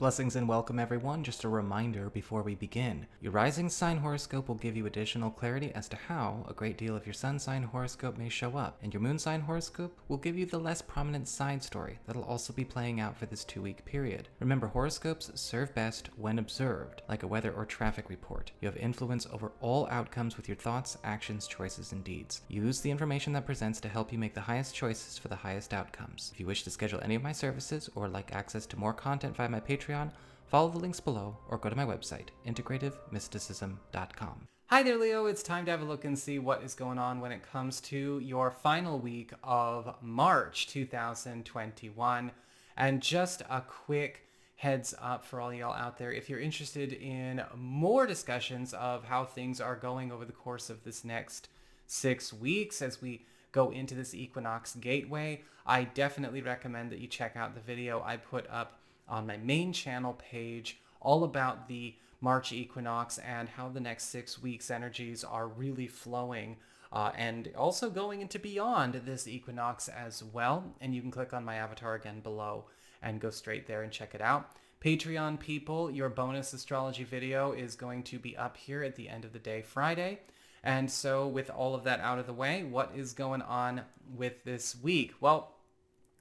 Blessings and welcome everyone. Just a reminder before we begin. Your rising sign horoscope will give you additional clarity as to how a great deal of your sun sign horoscope may show up, and your moon sign horoscope will give you the less prominent side story that'll also be playing out for this 2-week period. Remember, horoscopes serve best when observed, like a weather or traffic report. You have influence over all outcomes with your thoughts, actions, choices, and deeds. Use the information that presents to help you make the highest choices for the highest outcomes. If you wish to schedule any of my services or like access to more content via my Patreon, follow the links below or go to my website, integrativemysticism.com. Hi there, Leo. It's time to have a look and see what is going on when it comes to your final week of March 2021. And just a quick heads up for all y'all out there, if you're interested in more discussions of how things are going over the course of this next 6 weeks as we go into this equinox gateway, I definitely recommend that you check out the video I put up on my main channel page all about the March equinox and how the next 6 weeks energies are really flowing and also going into beyond this equinox as well. And you can click on my avatar again below and go straight there and check it out. Patreon people, your bonus astrology video is going to be up here at the end of the day Friday. And so with all of that out of the way, what is going on with this week? Well,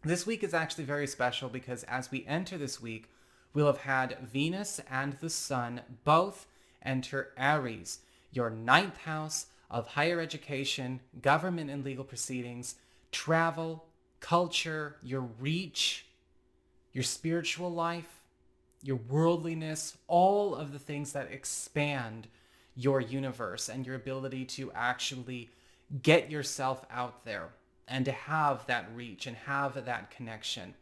this week is actually very special because as we enter this week, we'll have had Venus and the Sun both enter Aries, your 9th house of higher education, government and legal proceedings, travel, culture, your reach, your spiritual life, your worldliness, all of the things that expand your universe and your ability to actually get yourself out there and to have that reach and have that connection.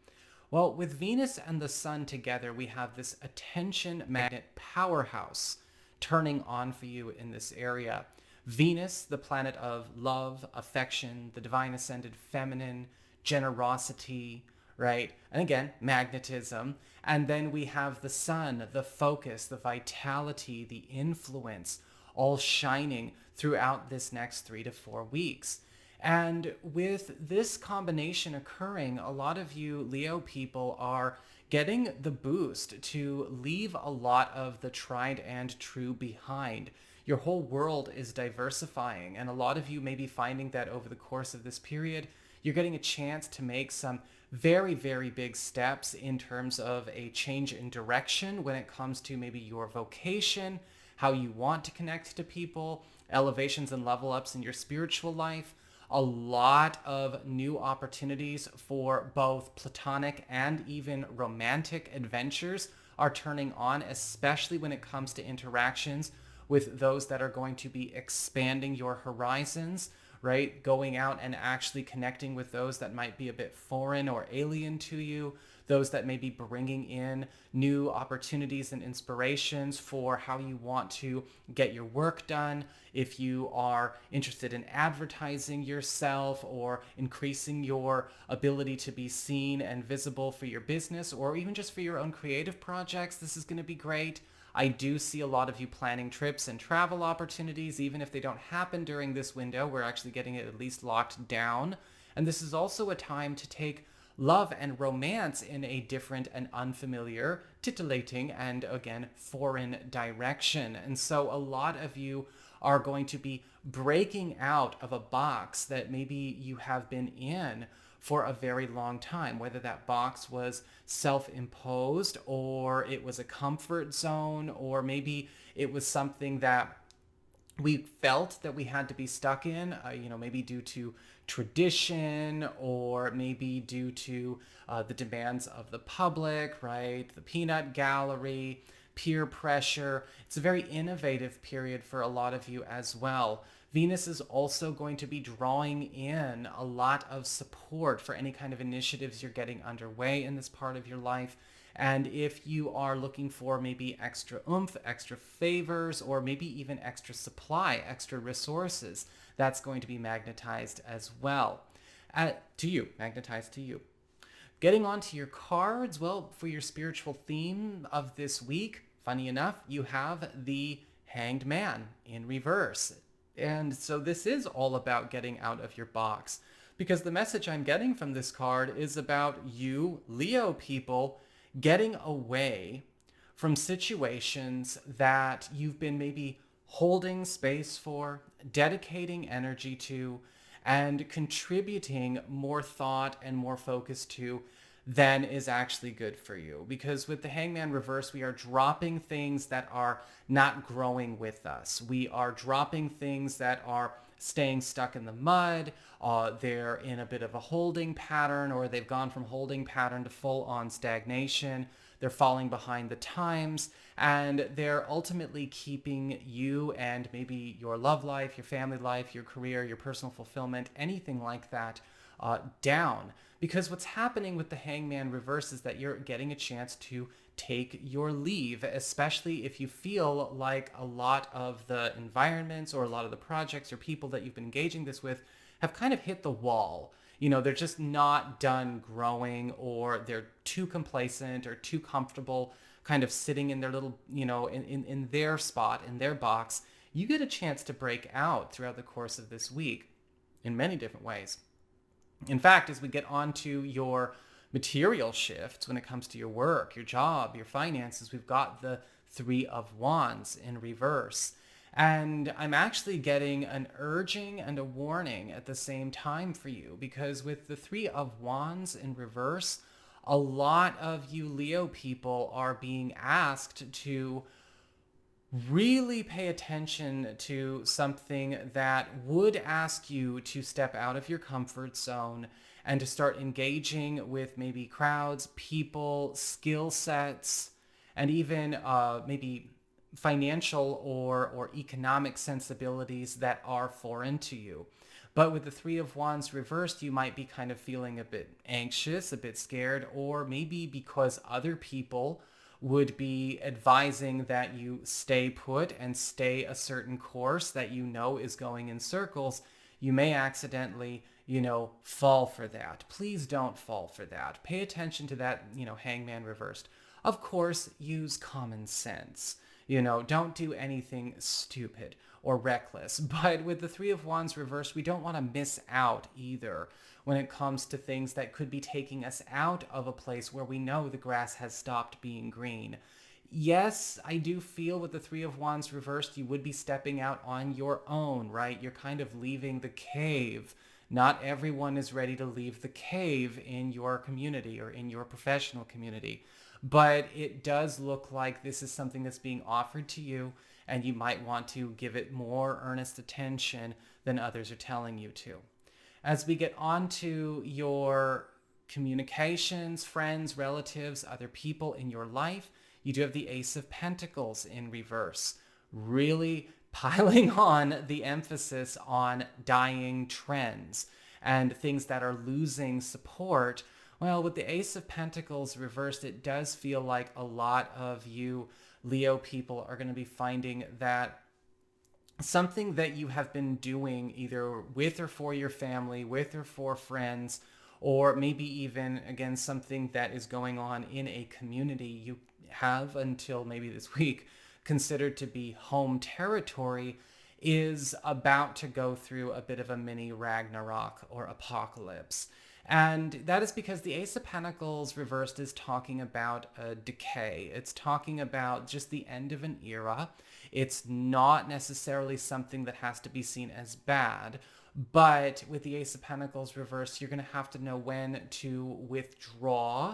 Well, with Venus and the Sun together, we have this attention magnet powerhouse turning on for you in this area. Venus, the planet of love, affection, the divine ascended feminine, generosity, right? And again, magnetism. And then we have the Sun, the focus, the vitality, the influence, all shining throughout this next 3 to 4 weeks. And with this combination occurring, a lot of you Leo people are getting the boost to leave a lot of the tried and true behind. Your whole world is diversifying, and a lot of you may be finding that over the course of this period, you're getting a chance to make some very, very big steps in terms of a change in direction when it comes to maybe your vocation, how you want to connect to people, elevations and level ups in your spiritual life. A lot of new opportunities for both platonic and even romantic adventures are turning on, especially when it comes to interactions with those that are going to be expanding your horizons, right? Going out and actually connecting with those that might be a bit foreign or alien to you, those that may be bringing in new opportunities and inspirations for how you want to get your work done. If you are interested in advertising yourself or increasing your ability to be seen and visible for your business or even just for your own creative projects, this is going to be great. I do see a lot of you planning trips and travel opportunities, even if they don't happen during this window. We're actually getting it at least locked down. And this is also a time to take love and romance in a different and unfamiliar, titillating, and again, foreign direction. And so a lot of you are going to be breaking out of a box that maybe you have been in for a very long time, whether that box was self-imposed or it was a comfort zone, or maybe it was something that we felt that we had to be stuck in, maybe due to tradition or maybe due to the demands of the public, right? The peanut gallery, peer pressure. It's a very innovative period for a lot of you as well. Venus is also going to be drawing in a lot of support for any kind of initiatives you're getting underway in this part of your life. And if you are looking for maybe extra oomph, extra favors, or maybe even extra supply, extra resources, that's going to be magnetized as well. Magnetized to you. Getting onto your cards, well, for your spiritual theme of this week, funny enough, you have the Hanged Man in reverse. And so this is all about getting out of your box, because the message I'm getting from this card is about you, Leo people, getting away from situations that you've been maybe holding space for, dedicating energy to, and contributing more thought and more focus to than is actually good for you. Because with the Hangman reverse, we are dropping things that are not growing with us. We are dropping things that are staying stuck in the mud. They're in a bit of a holding pattern, or they've gone from holding pattern to full on stagnation. They're falling behind the times, and they're ultimately keeping you and maybe your love life, your family life, your career, your personal fulfillment, anything like that, down. Because what's happening with the Hangman reverse is that you're getting a chance to take your leave, especially if you feel like a lot of the environments or a lot of the projects or people that you've been engaging this with have kind of hit the wall. They're just not done growing, or they're too complacent or too comfortable kind of sitting in their little, in their spot, in their box. You get a chance to break out throughout the course of this week in many different ways. In fact, as we get on to your material shifts when it comes to your work, your job, your finances, we've got the Three of Wands in reverse. And I'm actually getting an urging and a warning at the same time for you, because with the Three of Wands in reverse, a lot of you Leo people are being asked to really pay attention to something that would ask you to step out of your comfort zone and to start engaging with maybe crowds, people, skill sets, and even maybe financial or economic sensibilities that are foreign to you. But with the Three of Wands reversed, you might be kind of feeling a bit anxious, a bit scared, or maybe because other people would be advising that you stay put and stay a certain course that is going in circles, you may accidentally, fall for that. Please don't fall for that. Pay attention to that, Hangman reversed. Of course, use common sense. Don't do anything stupid or reckless. But with the Three of Wands reversed, we don't want to miss out either when it comes to things that could be taking us out of a place where we know the grass has stopped being green. Yes, I do feel with the Three of Wands reversed, you would be stepping out on your own, right? You're kind of leaving the cave. Not everyone is ready to leave the cave in your community or in your professional community. But it does look like this is something that's being offered to you, and you might want to give it more earnest attention than others are telling you to. As we get on to your communications, friends, relatives, other people in your life, you do have the Ace of Pentacles in reverse, really piling on the emphasis on dying trends and things that are losing support. Well, with the Ace of Pentacles reversed, it does feel like a lot of you Leo people are going to be finding that something that you have been doing either with or for your family, with or for friends, or maybe even, again, something that is going on in a community you have until maybe this week considered to be home territory, is about to go through a bit of a mini Ragnarok or apocalypse. And that is because the Ace of Pentacles reversed is talking about a decay. It's talking about just the end of an era. It's not necessarily something that has to be seen as bad. But with the Ace of Pentacles reversed, you're going to have to know when to withdraw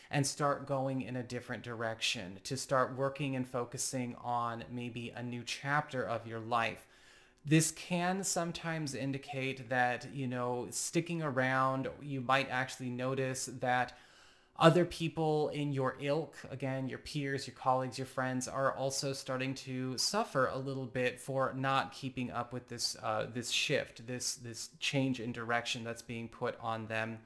and start going in a different direction, to start working and focusing on maybe a new chapter of your life. This can sometimes indicate that, sticking around, you might actually notice that other people in your ilk, again, your peers, your colleagues, your friends, are also starting to suffer a little bit for not keeping up with this shift, this change in direction that's being put on them.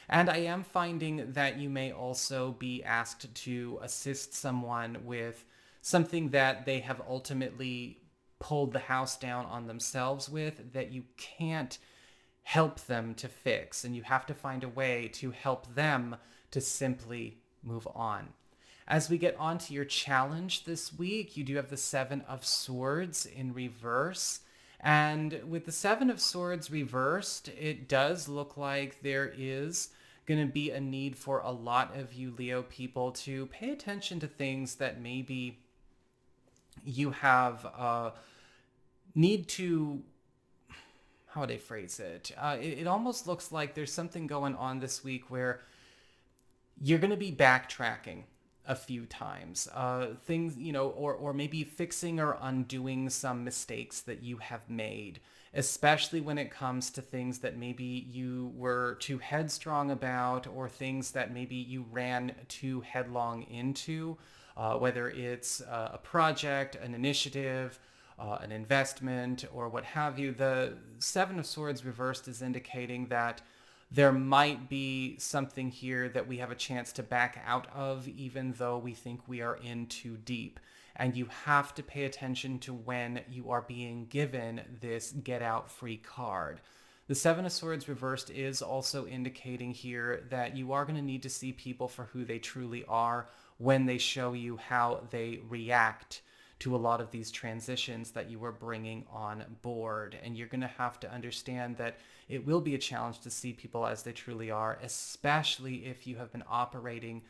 And I am finding that you may also be asked to assist someone with something that they have ultimately pulled the house down on themselves with, that you can't help them to fix, and you have to find a way to help them to simply move on. As we get on to your challenge this week, you do have the Seven of Swords in reverse. And with the Seven of Swords reversed, it does look like there is going to be a need for a lot of you Leo people to pay attention to things that maybe you have need to, how would I phrase it? It almost looks like there's something going on this week where you're going to be backtracking a few times, things, or maybe fixing or undoing some mistakes that you have made, especially when it comes to things that maybe you were too headstrong about, or things that maybe you ran too headlong into, whether it's a project, an initiative, an investment, or what have you. The Seven of Swords reversed is indicating that there might be something here that we have a chance to back out of, even though we think we are in too deep. And you have to pay attention to when you are being given this get out free card. The Seven of Swords reversed is also indicating here that you are going to need to see people for who they truly are when they show you how they react to a lot of these transitions that you were bringing on board. And you're going to have to understand that it will be a challenge to see people as they truly are, especially if you have been operating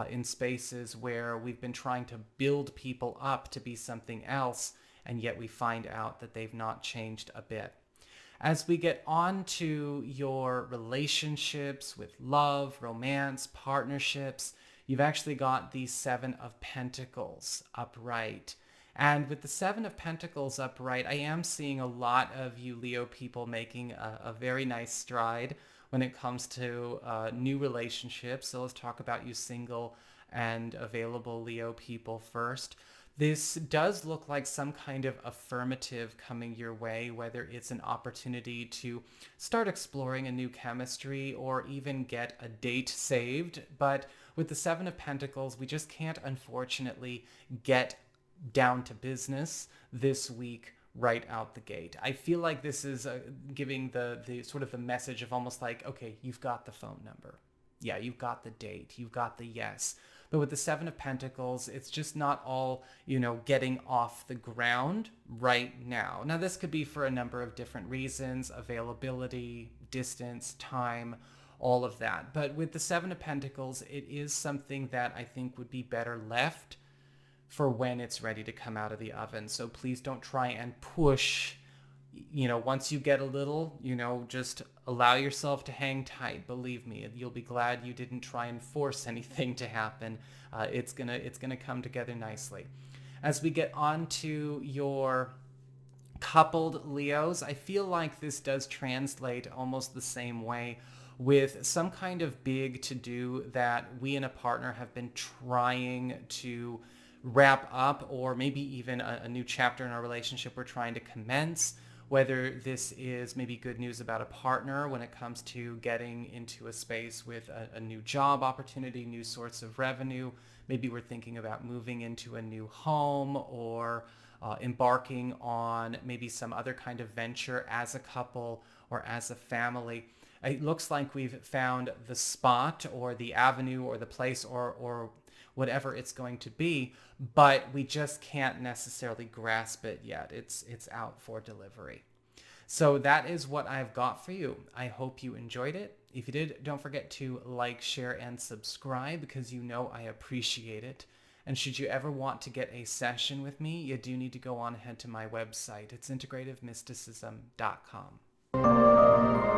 in spaces where we've been trying to build people up to be something else, and yet we find out that they've not changed a bit. As we get on to your relationships with love, romance, partnerships, you've actually got the Seven of Pentacles upright. And with the Seven of Pentacles upright, I am seeing a lot of you Leo people making a very nice stride when it comes to new relationships. So let's talk about you single and available Leo people first. This does look like some kind of affirmative coming your way, whether it's an opportunity to start exploring a new chemistry or even get a date saved. But with the Seven of Pentacles, we just can't, unfortunately, get down to business this week right out the gate. I feel like this is giving the sort of the message of almost like, okay, you've got the phone number. Yeah, you've got the date. You've got the yes. But with the Seven of Pentacles, it's just not all, getting off the ground right now. Now, this could be for a number of different reasons: availability, distance, time, all of that. But with the Seven of Pentacles, it is something that I think would be better left for when it's ready to come out of the oven. So please don't try and push, once you get a little, just allow yourself to hang tight. Believe me, you'll be glad you didn't try and force anything to happen. It's gonna come together nicely. As we get on to your coupled Leos, I feel like this does translate almost the same way, with some kind of big to-do that we and a partner have been trying to wrap up, or maybe even a new chapter in our relationship we're trying to commence. Whether this is maybe good news about a partner when it comes to getting into a space with a new job opportunity, new sorts of revenue. Maybe we're thinking about moving into a new home, or embarking on maybe some other kind of venture as a couple or as a family. It looks like we've found the spot or the avenue or the place or whatever it's going to be, but we just can't necessarily grasp it yet. It's out for delivery. So that is what I've got for you. I hope you enjoyed it. If you did, don't forget to like, share, and subscribe, because I appreciate it. And should you ever want to get a session with me, you do need to go on ahead to my website. It's integrativemysticism.com.